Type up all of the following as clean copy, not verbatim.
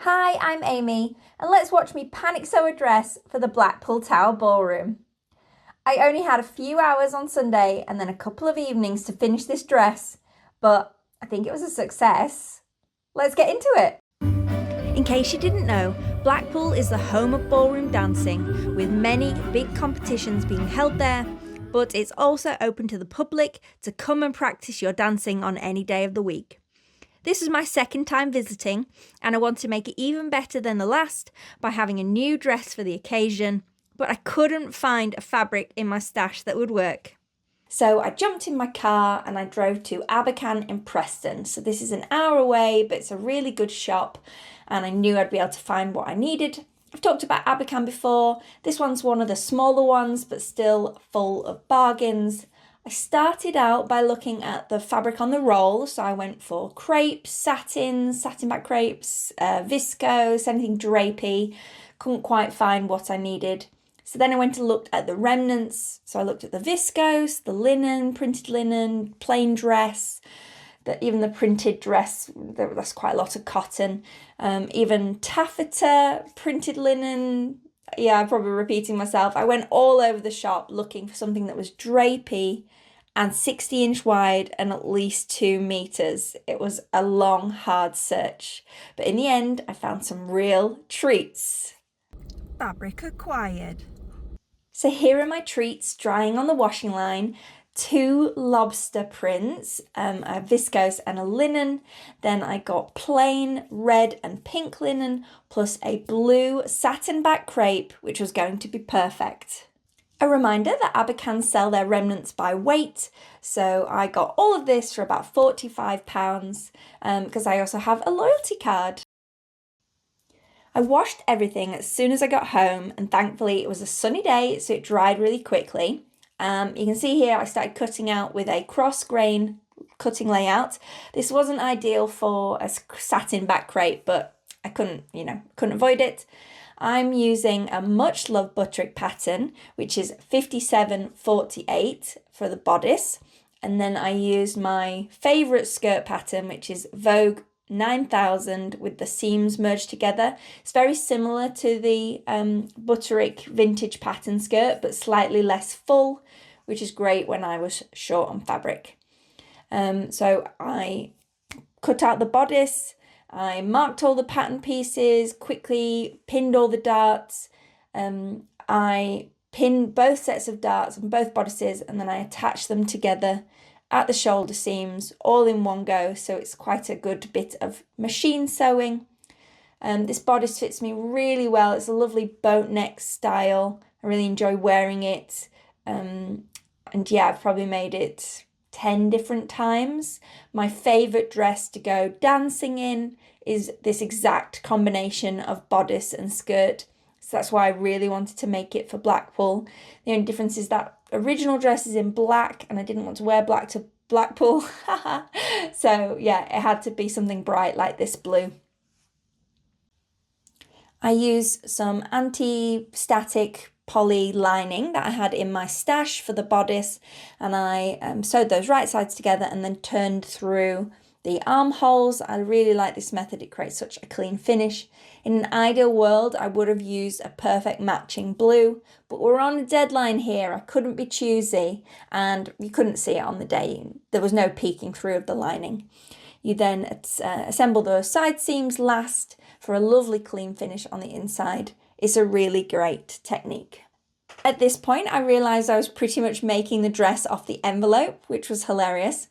Hi, I'm Amy, and let's watch me panic sew a dress for the Blackpool Tower Ballroom. I only had a few hours on Sunday and then a couple of evenings to finish this dress, but I think it was a success. Let's get into it. In case you didn't know, Blackpool is the home of ballroom dancing, with many big competitions being held there, but it's also open to the public to come and practice your dancing on any day of the week. This is my second time visiting, and I want to make it even better than the last by having a new dress for the occasion, but I couldn't find a fabric in my stash that would work. So I jumped in my car and I drove to Abercan in Preston. So this is an hour away, but it's a really good shop, and I knew I'd be able to find what I needed. I've talked about Abercan before. This one's one of the smaller ones, but still full of bargains. I started out by looking at the fabric on the roll, so I went for crepes, satin back crepes, viscose, anything drapey. Couldn't quite find what I needed. So then I went and looked at the remnants. So I looked at the viscose, the linen, printed linen, plain dress, even the printed dress, that's quite a lot of cotton, even taffeta, printed linen. Yeah, I'm probably repeating myself. I went all over the shop looking for something that was drapey and 60-inch wide and at least 2 meters. It was a long, hard search. But in the end, I found some real treats. Fabric acquired. So here are my treats drying on the washing line. 2 lobster prints, a viscose and a linen. Then I got plain red and pink linen plus a blue satin back crepe, which was going to be perfect. A reminder that Abercan sell their remnants by weight, so I got all of this for about £45 because I also have a loyalty card. I washed everything as soon as I got home, and thankfully it was a sunny day, so it dried really quickly. You can see here I started cutting out with a cross grain cutting layout. This wasn't ideal for a satin back crepe, but I couldn't avoid it. I'm using a much loved butterick pattern, which is 5748 for the bodice. And then I used my favourite skirt pattern, which is Vogue 9000 with the seams merged together. It's very similar to the butterick vintage pattern skirt, but slightly less full, which is great when I was short on fabric. So I cut out the bodice, I marked all the pattern pieces, quickly pinned all the darts. I pinned both sets of darts on both bodices, and then I attached them together at the shoulder seams all in one go, so it's quite a good bit of machine sewing. This bodice fits me really well. It's a lovely boat neck style. I really enjoy wearing it. And yeah, I've probably made it 10 different times. My favourite dress to go dancing in is this exact combination of bodice and skirt. So that's why I really wanted to make it for Blackpool. The only difference is that original dress is in black, and I didn't want to wear black to Blackpool. So yeah, it had to be something bright like this blue. I used some anti-static poly lining that I had in my stash for the bodice, and I sewed those right sides together and then turned through the armholes. I really like this method. It creates such a clean finish. In an ideal world, I would have used a perfect matching blue, but we're on a deadline here. I couldn't be choosy, and you couldn't see it on the day. There was no peeking through of the lining. You then assemble the side seams last for a lovely clean finish on the inside. It's a really great technique. At this point, I realised I was pretty much making the dress off the envelope, which was hilarious.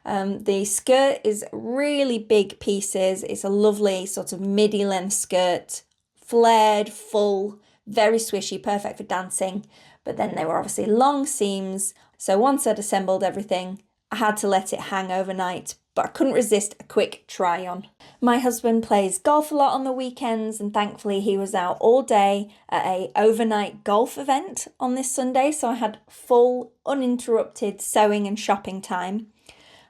The skirt is really big pieces. It's a lovely sort of midi length skirt, flared, full, very swishy, perfect for dancing. But then they were obviously long seams. So once I'd assembled everything, I had to let it hang overnight, but I couldn't resist a quick try on. My husband plays golf a lot on the weekends, and thankfully he was out all day at an overnight golf event on this Sunday. So I had full, uninterrupted sewing and shopping time.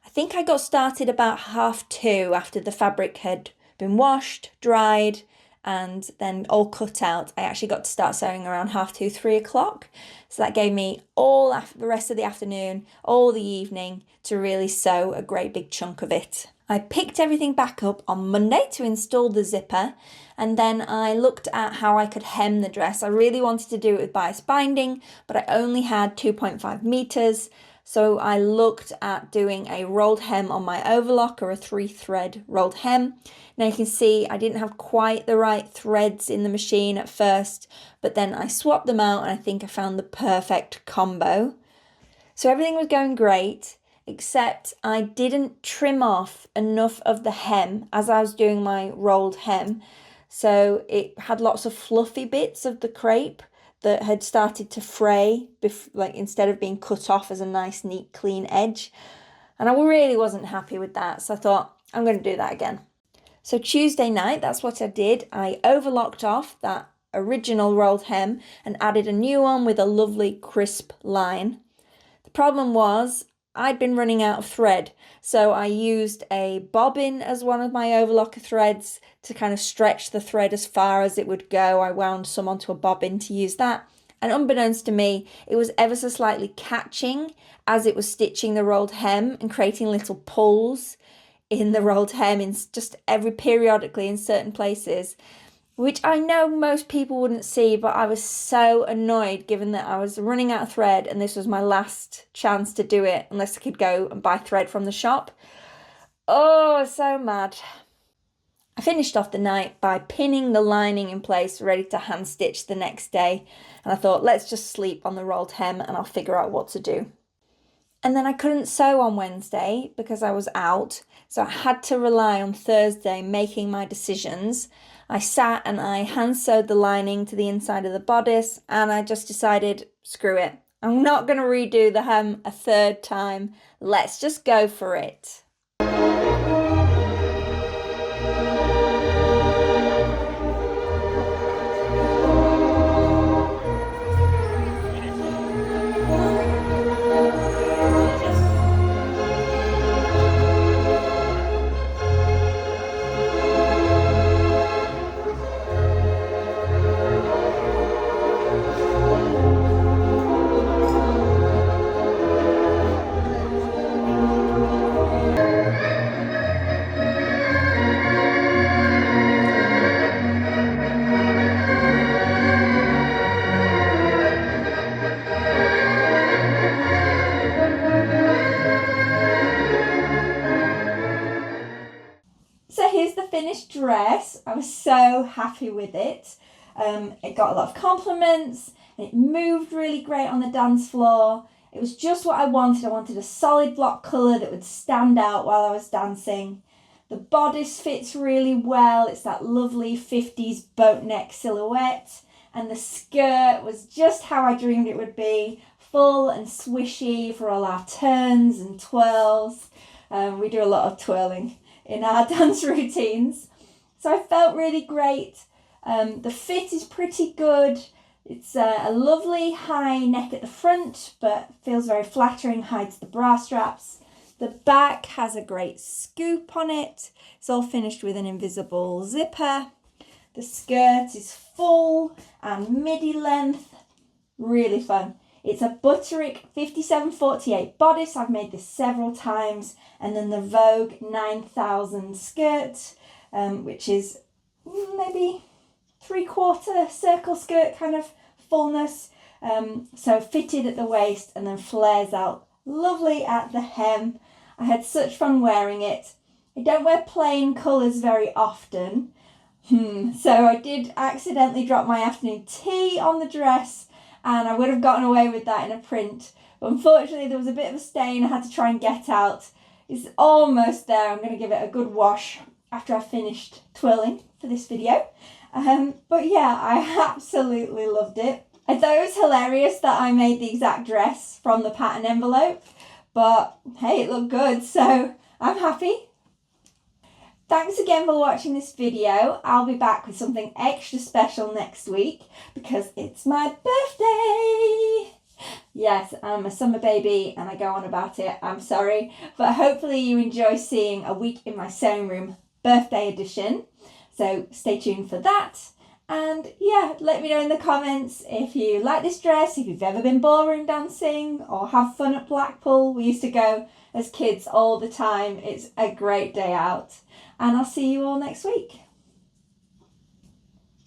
I think I got started about 2:30 after the fabric had been washed, dried, and then all cut out. I actually got to start sewing around 2:30, 3 o'clock. So that gave me all the rest of the afternoon, all the evening to really sew a great big chunk of it. I picked everything back up on Monday to install the zipper, and then I looked at how I could hem the dress. I really wanted to do it with bias binding, but I only had 2.5 meters. So I looked at doing a rolled hem on my overlock, or a 3-thread rolled hem. Now you can see I didn't have quite the right threads in the machine at first, but then I swapped them out and I think I found the perfect combo. So everything was going great, except I didn't trim off enough of the hem as I was doing my rolled hem. So it had lots of fluffy bits of the crepe that had started to fray, instead of being cut off as a nice, neat, clean edge. And I really wasn't happy with that, so I thought, I'm going to do that again. So Tuesday night, that's what I did. I overlocked off that original rolled hem and added a new one with a lovely crisp line. The problem was, I'd been running out of thread, so I used a bobbin as one of my overlocker threads to kind of stretch the thread as far as it would go. I wound some onto a bobbin to use that, and unbeknownst to me, it was ever so slightly catching as it was stitching the rolled hem and creating little pulls in the rolled hem in just periodically in certain places, which I know most people wouldn't see, but I was so annoyed given that I was running out of thread and this was my last chance to do it unless I could go and buy thread from the shop. Oh, I was so mad. I finished off the night by pinning the lining in place, ready to hand stitch the next day. And I thought, let's just sleep on the rolled hem and I'll figure out what to do. And then I couldn't sew on Wednesday because I was out, so I had to rely on Thursday making my decisions. I sat and I hand sewed the lining to the inside of the bodice, and I just decided, screw it. I'm not going to redo the hem a third time. Let's just go for it. Finished dress. I was so happy with it. It got a lot of compliments and it moved really great on the dance floor. It was just what I wanted. I wanted a solid block colour that would stand out while I was dancing. The bodice fits really well. It's that lovely 50s boat neck silhouette, and the skirt was just how I dreamed it would be, full and swishy for all our turns and twirls. We do a lot of twirling in our dance routines. So I felt really great. The fit is pretty good. It's a lovely high neck at the front, but feels very flattering, hides the bra straps. The back has a great scoop on it. It's all finished with an invisible zipper. The skirt is full and midi length. Really fun. It's a Butterick 5748 bodice. I've made this several times. And then the Vogue 9000 skirt, which is maybe 3/4 circle skirt kind of fullness. So fitted at the waist and then flares out lovely at the hem. I had such fun wearing it. I don't wear plain colours very often. So I did accidentally drop my afternoon tea on the dress, and I would have gotten away with that in a print. But unfortunately there was a bit of a stain I had to try and get out. It's almost there. I'm going to give it a good wash after I've finished twirling for this video. But yeah, I absolutely loved it. I thought it was hilarious that I made the exact dress from the pattern envelope, but hey, it looked good, so I'm happy. Thanks again for watching this video. I'll be back with something extra special next week because it's my birthday. Yes, I'm a summer baby and I go on about it. I'm sorry, but hopefully you enjoy seeing a week in my sewing room birthday edition. So stay tuned for that. And yeah, let me know in the comments if you like this dress, if you've ever been ballroom dancing or have fun at Blackpool. We used to go as kids all the time. It's a great day out. And I'll see you all next week.